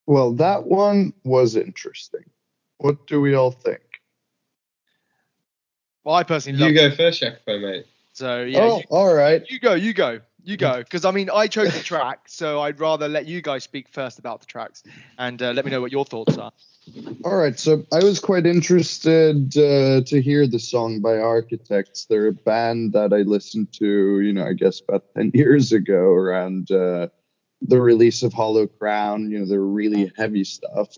Well, that one was interesting. What do we all think? Well, I personally You love go it. first, Jacopo, mate. So yeah, Oh, all right. you go. Because I mean, I chose the track, so I'd rather let you guys speak first about the tracks and let me know what your thoughts are. All right. So I was quite interested to hear the song by Architects. They're a band that I listened to, I guess about 10 years ago around the release of Hollow Crown, their really heavy stuff,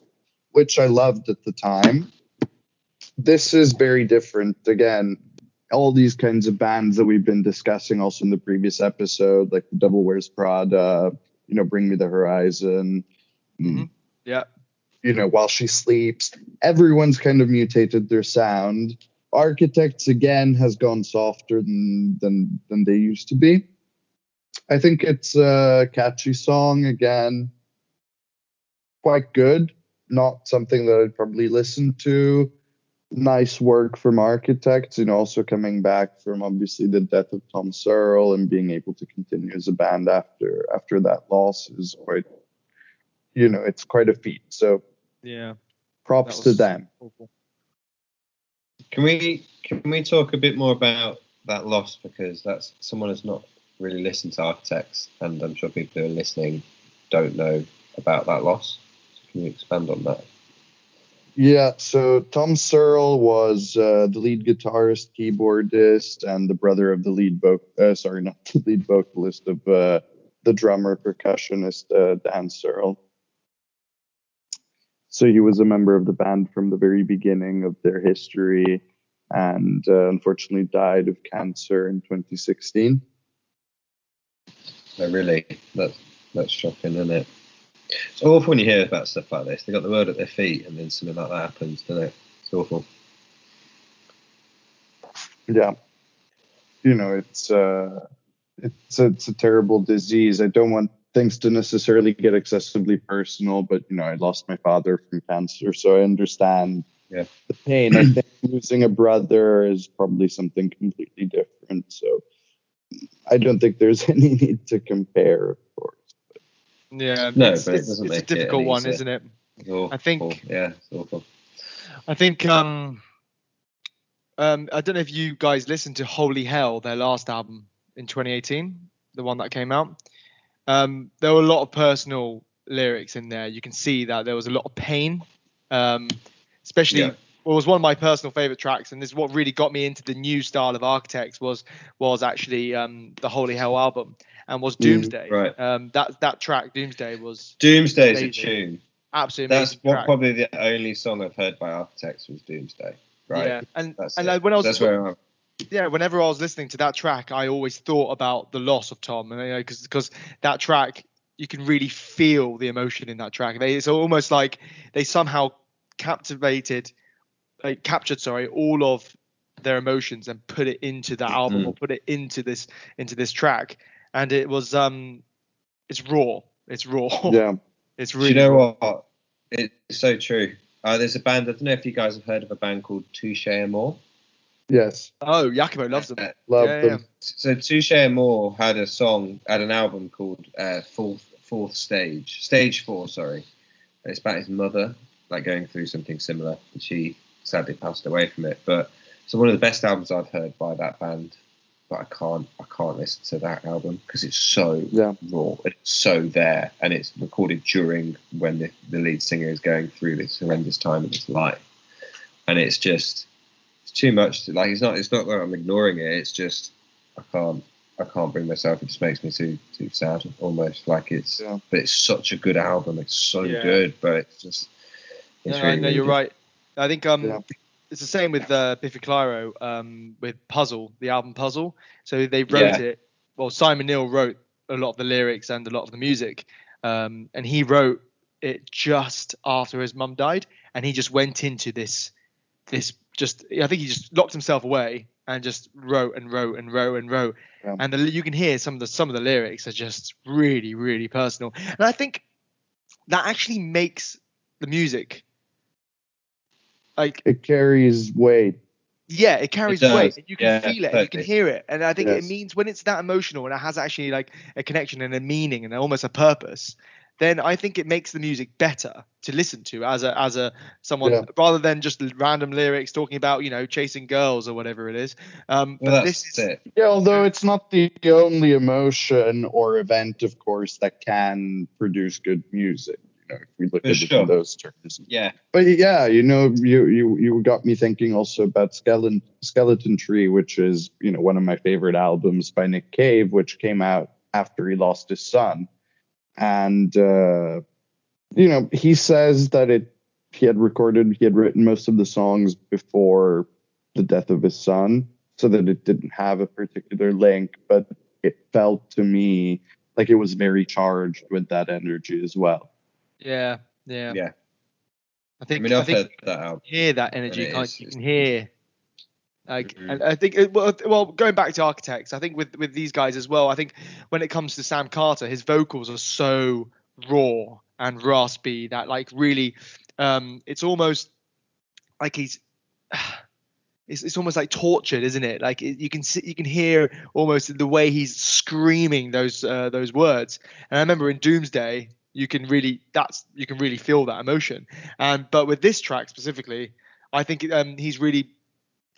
which I loved at the time. This is very different. Again, all these kinds of bands that we've been discussing also in the previous episode, like The Devil Wears Prada, Bring Me the Horizon. Mm-hmm. Yeah. While She Sleeps, everyone's kind of mutated their sound. Architects, again, has gone softer than they used to be. I think it's a catchy song, again, quite good. Not something that I'd probably listen to. Nice work from Architects, also coming back from obviously the death of Tom Searle and being able to continue as a band after that loss is quite, it's quite a feat. So yeah, props to them. Awful. Can we talk a bit more about that loss, because that's someone who's not really listened to Architects, and I'm sure people who are listening don't know about that loss. So can you expand on that? Yeah, so Tom Searle was the lead guitarist, keyboardist, and the brother of the lead not the lead vocalist of the drummer, percussionist Dan Searle. So he was a member of the band from the very beginning of their history, and unfortunately died of cancer in 2016. No, really, that's shocking, isn't it? It's awful when you hear about stuff like this. They got the world at their feet, and then something like that happens, doesn't it? It's awful. Yeah, it's a terrible disease. I don't want things to necessarily get excessively personal, but I lost my father from cancer, so I understand the pain. I think losing a brother is probably something completely different. So I don't think there's any need to compare, of course. Yeah, no, it's a difficult one, isn't it? I think. Yeah, it's awful. I think. I don't know if you guys listened to Holy Hell, their last album in 2018, the one that came out. There were a lot of personal lyrics in there. You can see that there was a lot of pain, especially. What was one of my personal favorite tracks, and this is what really got me into the new style of Architects, was actually the Holy Hell album, and was Doomsday. Right. That track, Doomsday, was Doomsay's a tune. Absolutely amazing. That's probably the only song I've heard by Architects was Doomsday. Right. Yeah, whenever I was listening to that track, I always thought about the loss of Tom, and because that track, you can really feel the emotion in that track. It's almost like they somehow captured all of their emotions and put it into that album or put it into this track, and it was it's raw. Yeah, it's really. Do you know what? It's so true. There's a band. I don't know if you guys have heard of a band called Touche Amore. Yes. Oh, Jacopo loves them. Love them. Yeah. So Touche Amore had an album called Fourth Stage, Stage 4, sorry. And it's about his mother, like going through something similar, and she sadly passed away from it. But it's one of the best albums I've heard by that band. But I can't listen to that album because it's so raw, it's so there, and it's recorded during when the lead singer is going through this horrendous time in his life, and it's too much. Like it's not that I'm ignoring it. It's just I can't bring myself. It just makes me too sad, almost like it's. Yeah. But it's such a good album. It's so good, but it's just. It's really, no, you're right. I think it's the same with Biffy Clyro with Puzzle, the album Puzzle. So they wrote it. Well, Simon Neil wrote a lot of the lyrics and a lot of the music, and he wrote it just after his mum died, and he just went into this. I think he just locked himself away and just wrote. Yeah. And you can hear some of the lyrics are just really, really personal. And I think that actually makes the music like it carries weight. Yeah, it carries weight. You can feel it, and you can hear it. And I think it means when it's that emotional and it has actually like a connection and a meaning and almost a purpose, then I think it makes the music better to listen to as a someone rather than just random lyrics talking about, you know, chasing girls or whatever it is. Well, but this is it. Yeah, although it's not the only emotion or event, of course, that can produce good music. You know, if we look at it in those terms. Yeah. But yeah, you know, you got me thinking also about Skeleton Tree, which is, you know, one of my favorite albums by Nick Cave, which came out after he lost his son. And, you know, he says that he had written most of the songs before the death of his son, so that it didn't have a particular link, but it felt to me like it was very charged with that energy as well. Yeah. I think I've heard that album. Hear that energy, you can hear. Like, and I think, well, going back to Architects, I think with these guys as well, I think when it comes to Sam Carter, his vocals are so raw and raspy that, like, really, it's almost like it's almost like tortured, isn't it? Like, you can hear almost the way he's screaming those words. And I remember in Doomsday, you can really feel that emotion. But with this track specifically, I think he's really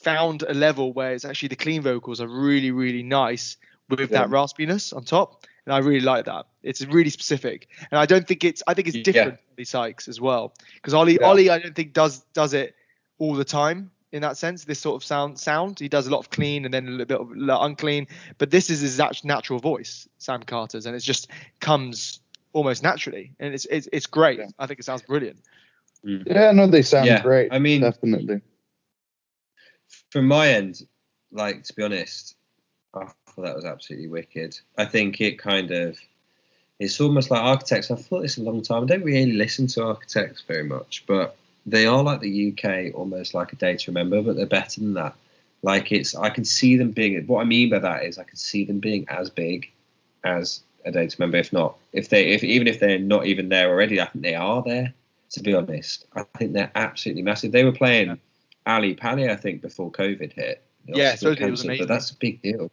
found a level where it's actually the clean vocals are really, really nice with that raspiness on top, and I really like that. It's really specific, and I think it's different to Ollie Sykes as well, because Ollie I don't think does it all the time in that sense. This sort of sound he does a lot of clean and then a little bit of unclean, but this is his natural voice, Sam Carter's, and it just comes almost naturally, and it's great. I think it sounds brilliant. Yeah, no, they sound great. I mean, definitely. From my end, like, to be honest, I thought that was absolutely wicked. I think it's almost like Architects. I've thought this a long time. I don't really listen to Architects very much, but they are like the UK, almost like A Day to Remember, but they're better than that. Like, I can see them being, what I mean by that is I can see them being as big as A Day to Remember, even if they're not even there already. I think they are there, to be honest. I think they're absolutely massive. They were playing Ali Pali, I think, before COVID hit. Yeah, so it was amazing. But that's a big deal.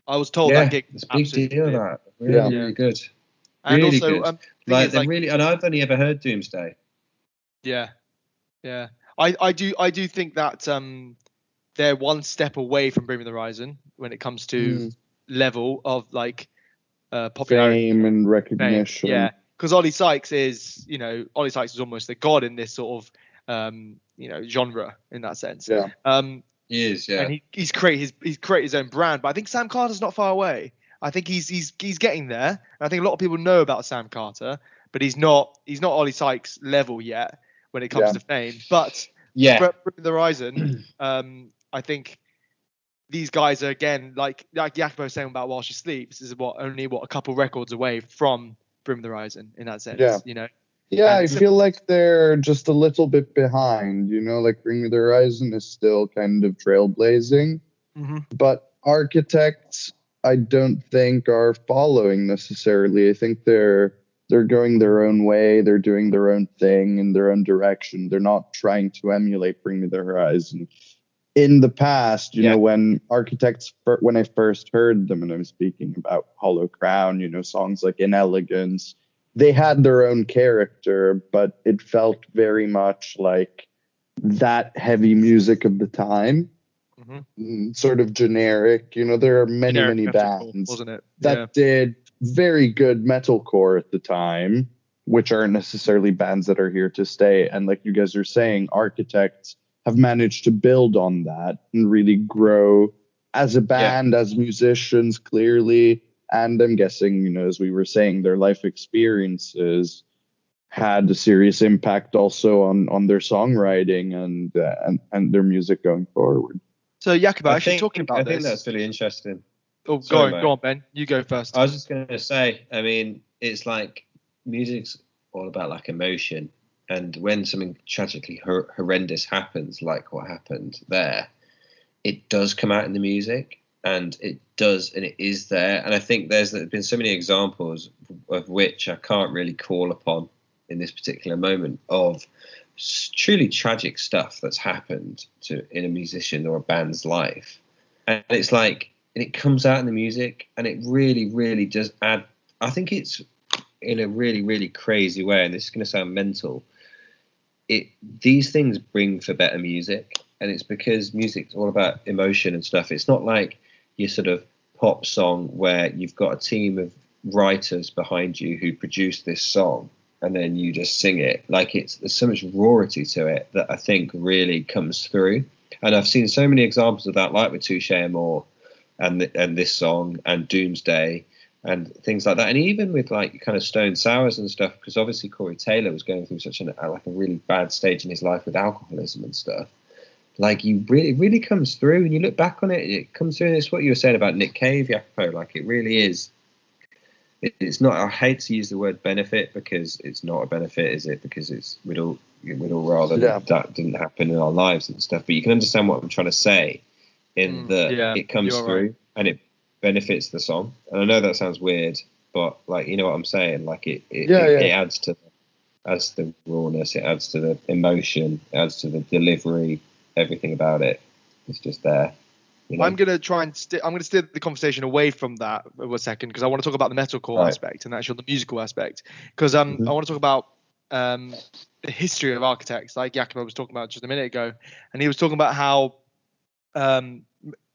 I was told that gig. It's a big deal. Brilliant. That really good. And really also, good. Like, they're really, and I've only ever heard Doomsday. Yeah. I do think that they're one step away from Bring Me the Horizon when it comes to level of, like, popularity, fame and recognition. Yeah, because Ollie Sykes is almost the god in this sort of genre in that sense. Yeah. He is, yeah. And he's created his own brand, but I think Sam Carter's not far away. I think he's getting there. And I think a lot of people know about Sam Carter, but he's not Ollie Sykes level yet when it comes to fame. But Bring the Horizon, I think these guys are, again, like Jacopo was saying about While She Sleeps, is only a couple records away from Bring the Horizon in that sense. Yeah. You know. Yeah, I feel like they're just a little bit behind, you know, like Bring Me the Horizon is still kind of trailblazing, but Architects, I don't think are following necessarily. I think they're going their own way. They're doing their own thing in their own direction. They're not trying to emulate Bring Me the Horizon. In the past, you know, when Architects, when I first heard them, and I'm speaking about Hollow Crown, you know, songs like Inelegance, they had their own character, but it felt very much like that heavy music of the time, sort of generic. You know, there are many bands that did very good metalcore at the time, which aren't necessarily bands that are here to stay. And like you guys are saying, Architects have managed to build on that and really grow as a band, as musicians, clearly. And I'm guessing, you know, as we were saying, their life experiences had a serious impact also on their songwriting and their music going forward. So, Jacopo, actually talking about this, I think that's really interesting. Oh, go on, Ben. You go first. I was just going to say, I mean, it's like music's all about, like, emotion. And when something tragically horrendous happens, like what happened there, it does come out in the music. And it does, and it is there. And I think there's been so many examples of which I can't really call upon in this particular moment of truly tragic stuff that's happened in a musician or a band's life. And it's like, and it comes out in the music, and it really, really does add. I think it's in a really, really crazy way, and this is going to sound mental, these things bring for better music, and it's because music's all about emotion and stuff. It's not like your sort of pop song where you've got a team of writers behind you who produce this song and then you just sing it. Like, there's so much rawity to it that I think really comes through. And I've seen so many examples of that, like with Touche Amore and this song and Doomsday and things like that. And even with like kind of Stone Sours and stuff, because obviously Corey Taylor was going through such a really bad stage in his life with alcoholism and stuff. Like, it really comes through, and you look back on it, it comes through. And it's what you were saying about Nick Cave, Jacopo. Like, it really is. It's not. I hate to use the word benefit because it's not a benefit, is it? Because we'd all rather that didn't happen in our lives and stuff. But you can understand what I'm trying to say in that it comes through right. And it benefits the song. And I know that sounds weird, but like, you know what I'm saying? Like it adds to the rawness, it adds to the emotion, it adds to the delivery, everything about it. It's just there. You know? I'm going to try and I'm going to steer the conversation away from that for a second, because I want to talk about the metalcore aspect and actually the musical aspect. Because I want to talk about the history of Architects, like Jacopo was talking about just a minute ago. And he was talking about how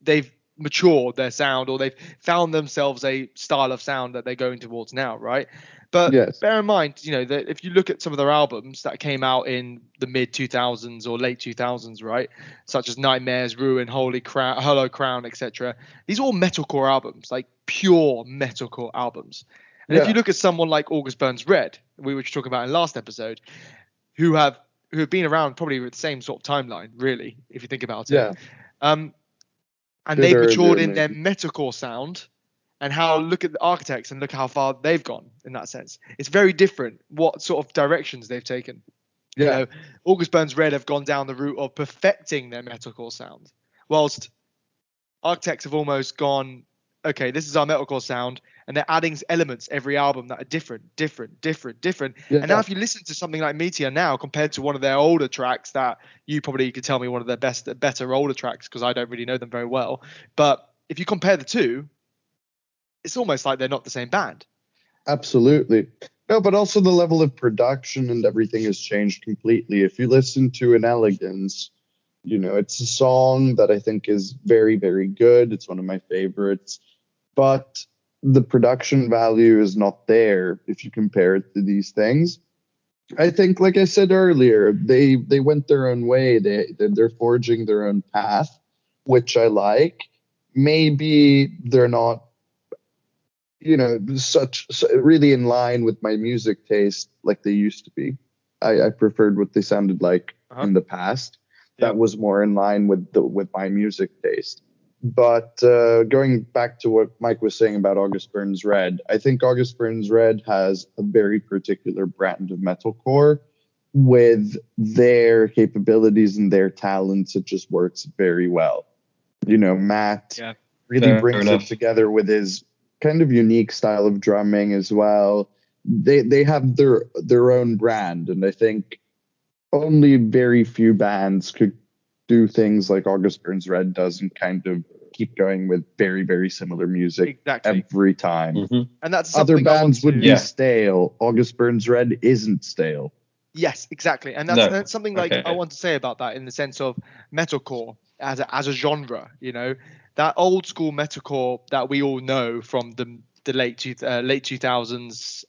they've matured their sound, or they've found themselves a style of sound that they're going towards now, right? But bear in mind, you know, that if you look at some of their albums that came out in the mid 2000s or late 2000s, right, such as Nightmares, Ruin, Hollow Crown, etc., these are all metalcore albums, like pure metalcore albums. And if you look at someone like August Burns Red, we were talking about in last episode, who have been around probably with the same sort of timeline, really, if you think about it. And they've matured in their metalcore sound. And look at the Architects and look how far they've gone in that sense. It's very different what sort of directions they've taken. You know, August Burns Red have gone down the route of perfecting their metalcore sound, whilst Architects have almost gone, okay, this is our metalcore sound, and they're adding elements every album that are different. And now if you listen to something like Meteor now compared to one of their older tracks that you probably could tell me one of their better older tracks, because I don't really know them very well. But if you compare the two, it's almost like they're not the same band. Absolutely. No, but also the level of production and everything has changed completely. If you listen to An Elegance, you know, it's a song that I think is very, very good. It's one of my favorites. But the production value is not there if you compare it to these things. I think, like I said earlier, they went their own way. They're forging their own path, which I like. Maybe they're not, you know, really in line with my music taste like they used to be. I preferred what they sounded like in the past. That was more in line with my music taste. But going back to what Mike was saying about August Burns Red, I think August Burns Red has a very particular brand of metalcore with their capabilities and their talents. It just works very well. You know, Matt really brings it together with his kind of unique style of drumming as well. They have their own brand, and I think only very few bands could do things like August Burns Red does and kind of keep going with very, very similar music every time. And that's other bands would be stale. August Burns Red isn't stale. Yes, exactly. And that's something like I want to say about that, in the sense of metalcore as a genre. You know, that old school metalcore that we all know from the late 2000s,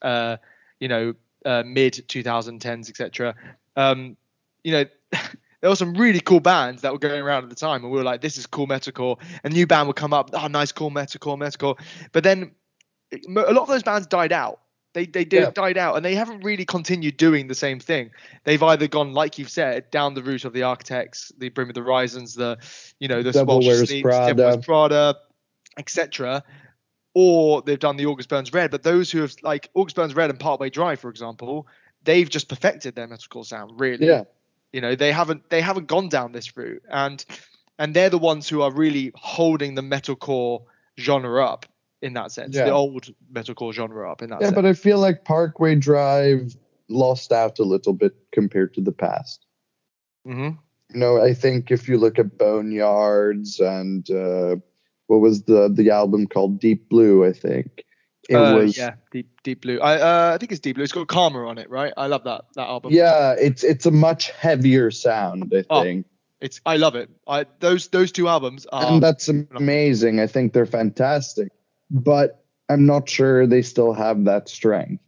mid 2010s, etc. You know, there were some really cool bands that were going around at the time, and we were like, this is cool metalcore. A new band would come up, nice, cool metalcore. But then a lot of those bands died out. They died out, and they haven't really continued doing the same thing. They've either gone, like you've said, down the route of the Architects, the Bring Me the Horizons, the Devil Wears Prada, etc., or they've done the August Burns Red. But those who have, like August Burns Red and Partway Drive, for example, they've just perfected their metalcore sound, really. Yeah. You know, they haven't gone down this route, and they're the ones who are really holding the metalcore genre up in that sense, the old metalcore genre up in that sense. Yeah, but I feel like Parkway Drive lost out a little bit compared to the past. You know, I think if you look at Boneyards and what was the album called, Deep Blue, I think, It was. Yeah, Deep Blue. I think it's Deep Blue. It's got Karma on it, right? I love that album. Yeah, it's a much heavier sound, I think. I love it. Those two albums are, and that's amazing. I think they're fantastic, but I'm not sure they still have that strength.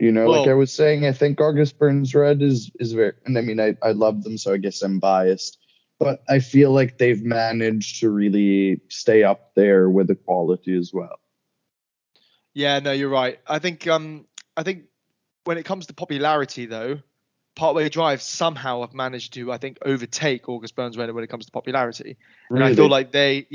Like I was saying, I think August Burns Red is very, and I mean, I love them, so I guess I'm biased, but I feel like they've managed to really stay up there with the quality as well. Yeah, no, you're right. I think when it comes to popularity, though, Partway Drive somehow have managed to, I think, overtake August Burns Red when it comes to popularity. Really? And I feel like they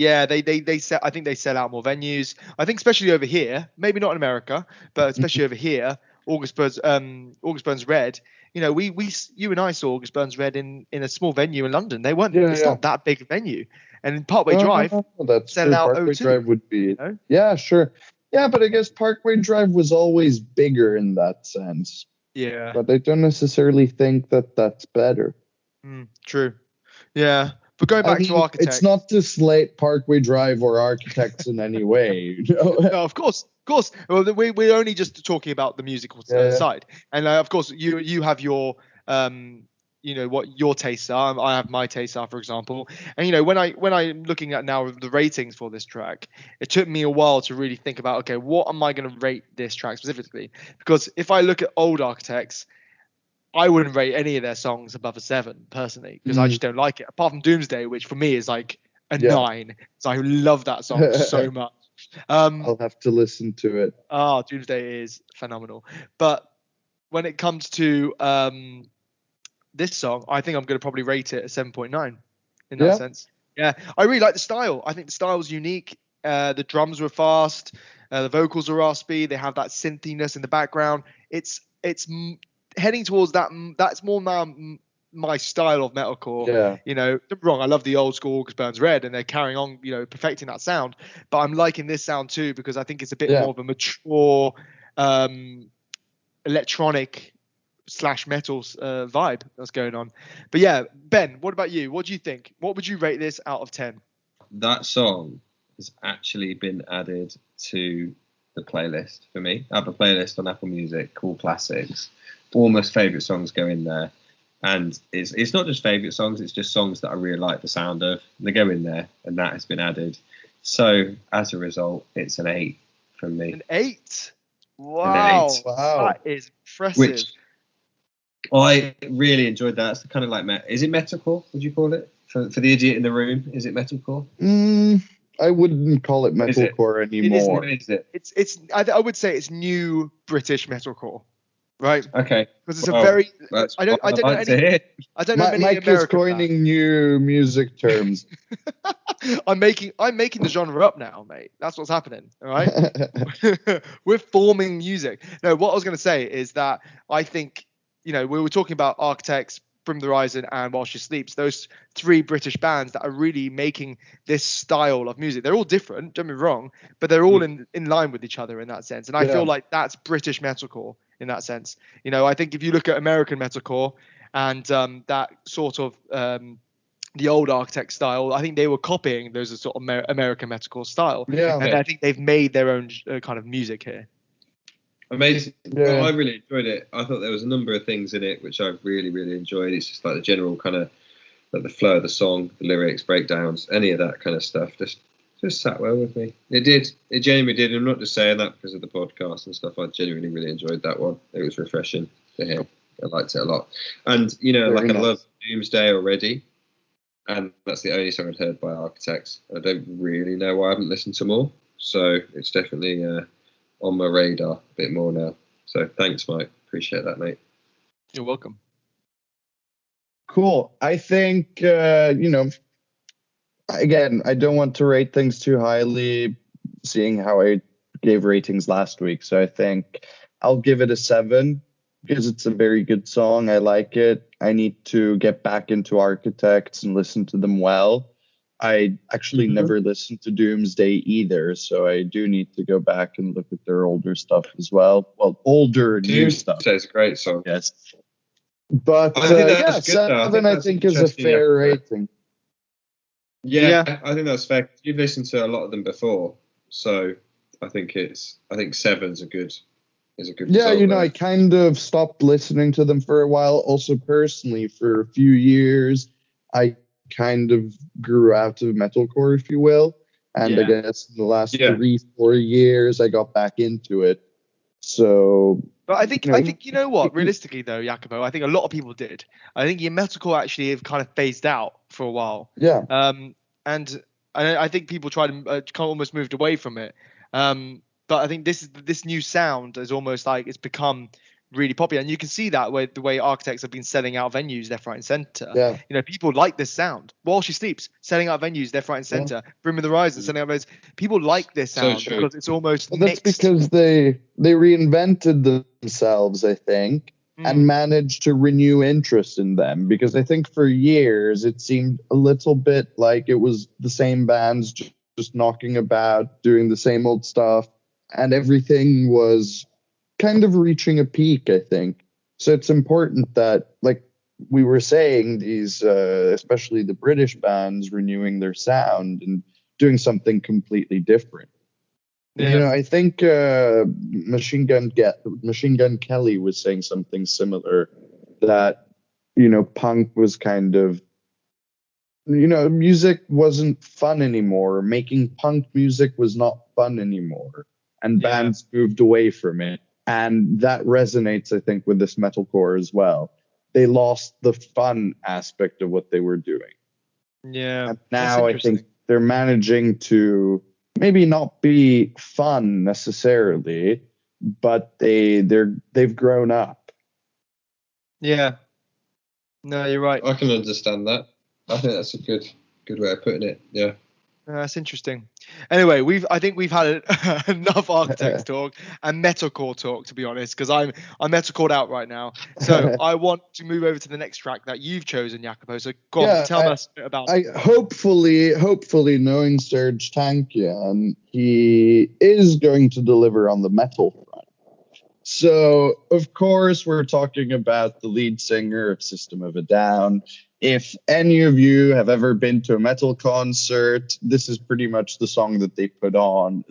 sell out more venues. I think especially over here, maybe not in America, but especially over here, August Burns Red. You and I saw August Burns Red in a small venue in London. They weren't. It's not that big a venue. And in Partway Drive, that's sell true. out Parkway O2. Drive would be. Yeah, sure. Yeah, but I guess Parkway Drive was always bigger in that sense. Yeah. But I don't necessarily think that that's better. True. Yeah. But going back to Architects. It's not to slate Parkway Drive or Architects in any way. No, of course. Well, we're only just talking about the musical side. And of course, you have your what your tastes are. I have my tastes are, for example. And when I'm looking at now the ratings for this track, it took me a while to really think about, okay, what am I going to rate this track specifically? Because if I look at old Architects, I wouldn't rate any of their songs above a 7 personally, because I just don't like it. Apart from Doomsday, which for me is like a 9. So I love that song so much. I'll have to listen to it. Doomsday is phenomenal. But when it comes to this song, I think I'm going to probably rate it a 7.9 in that sense. Yeah, I really like the style. I think the style was unique. The drums were fast. The vocals are raspy. They have that synthiness in the background. It's heading towards that. That's more my style of metalcore. Don't be wrong, I love the old school August Burns Red, and they're carrying on, perfecting that sound. But I'm liking this sound too, because I think it's a bit more of a mature electronic / metal vibe that's going on. But yeah, Ben, what about you? What do you think? What would you rate this out of 10? That song has actually been added to the playlist for me. I have a playlist on Apple Music called Classics. All my favourite songs go in there. And it's not just favourite songs, it's just songs that I really like the sound of. They go in there, and that has been added. So, as a result, it's an 8 from me. An 8? Wow. An 8. Wow. That is impressive. Which I really enjoyed that. It's kind of like, is it metalcore, would you call it? For the idiot in the room, is it metalcore? I wouldn't call it metalcore anymore. Is it? I would say it's new British metalcore. Right. Okay. Because it's a very. I don't know any. I don't know many Mike American is coining new music terms. I'm making the genre up now, mate. That's what's happening. All right. We're forming music. No, what I was going to say is that I think we were talking about Architects, Brim the Horizon, and While She Sleeps. Those 3 British bands that are really making this style of music. They're all different. Don't be wrong, but they're all in line with each other in that sense. And I feel like that's British metalcore. In that sense, I think if you look at American metalcore and that sort of the old Architect style, I think they were copying those sort of American metalcore style. And I think they've made their own kind of music here. Amazing. Well, I really enjoyed it. I thought there was a number of things in it which I really, really enjoyed. It's just like the general kind of like the flow of the song, the lyrics, breakdowns, any of that kind of stuff. Just sat well with me. It did. It genuinely did. I'm not just saying that because of the podcast and stuff. I genuinely really enjoyed that one. It was refreshing to hear. I liked it a lot. And, I love Doomsday already. And that's the only song I'd heard by Architects. I don't really know why I haven't listened to more. So it's definitely on my radar a bit more now. So thanks, Mike. Appreciate that, mate. You're welcome. Cool. I think, again, I don't want to rate things too highly, seeing how I gave ratings last week. So I think I'll give it a 7 because it's a very good song. I like it. I need to get back into Architects and listen to them well. I actually never listened to Doomsday either, so I do need to go back and look at their older stuff as well. Well, older new stuff. Doomsday's a great song. Yes. But I think 7 I think is a fair rating. Yeah, I think that's fair. You've listened to a lot of them before, so I think Seven's is a good Yeah, result I there. kind of stopped listening to them for a while. Also, personally, for a few years, I kind of grew out of metalcore, if you will. And I Yeah. guess in the last Yeah. 3-4 years, I got back into it. So, But I think you know what? Realistically, though, Jacopo, I think a lot of people did. I think your metalcore actually have kind of phased out for a while. yeah. And I think people tried to kind of almost moved away from it. But I think this new sound is almost like it's become really popular, and you can see that the way architects have been selling out venues left, right, and center. Yeah. People like this sound. While She Sleeps, selling out venues left, right, and center. Bring Me the Horizon, selling out venues. People like this So sound true. because it's almost Well, that's mixed. because they reinvented themselves, I think, and managed to renew interest in them. Because I think for years it seemed a little bit like it was the same bands just knocking about, doing the same old stuff, and everything was kind of reaching a peak, I think. So it's important that, like we were saying, these, especially the British bands, renewing their sound and doing something completely different. Yeah. I think Machine Gun Kelly was saying something similar, that punk was kind of, music wasn't fun anymore. Making punk music was not fun anymore, and bands moved away from it. And that resonates, I think, with this metalcore as well. They lost the fun aspect of what they were doing. Yeah. And now I think they're managing to maybe not be fun necessarily, but they've grown up. Yeah. No, you're right. I can understand that. I think that's a good way of putting it. Yeah. That's interesting. Anyway, I think we've had enough architects talk and metalcore talk, to be honest, because I'm metalcored out right now. So I want to move over to the next track that you've chosen, Jacopo. So go on, tell us a bit about it. Hopefully, knowing Serge Tankian, he is going to deliver on the metal front. So, of course, we're talking about the lead singer of System of a Down. If any of you have ever been to a metal concert, this is pretty much the song that they put on.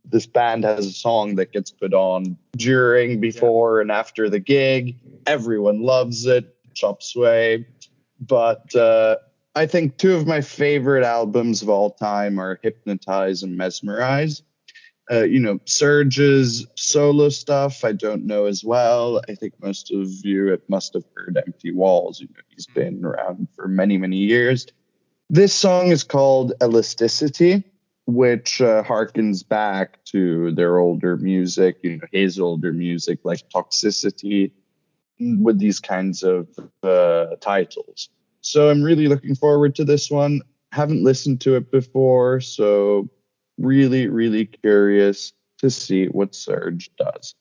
This band has a song that gets put on during, before, and after the gig. Everyone loves it. Chop Suey. But I think two of my favorite albums of all time are Hypnotize and Mesmerize. Serge's solo stuff, I don't know as well. I think most of you must have heard Empty Walls. He's been around for many, many years. This song is called Elasticity, which harkens back to their older music, his older music, like Toxicity, with these kinds of titles. So I'm really looking forward to this one. Haven't listened to it before, so really, really curious to see what Serge does.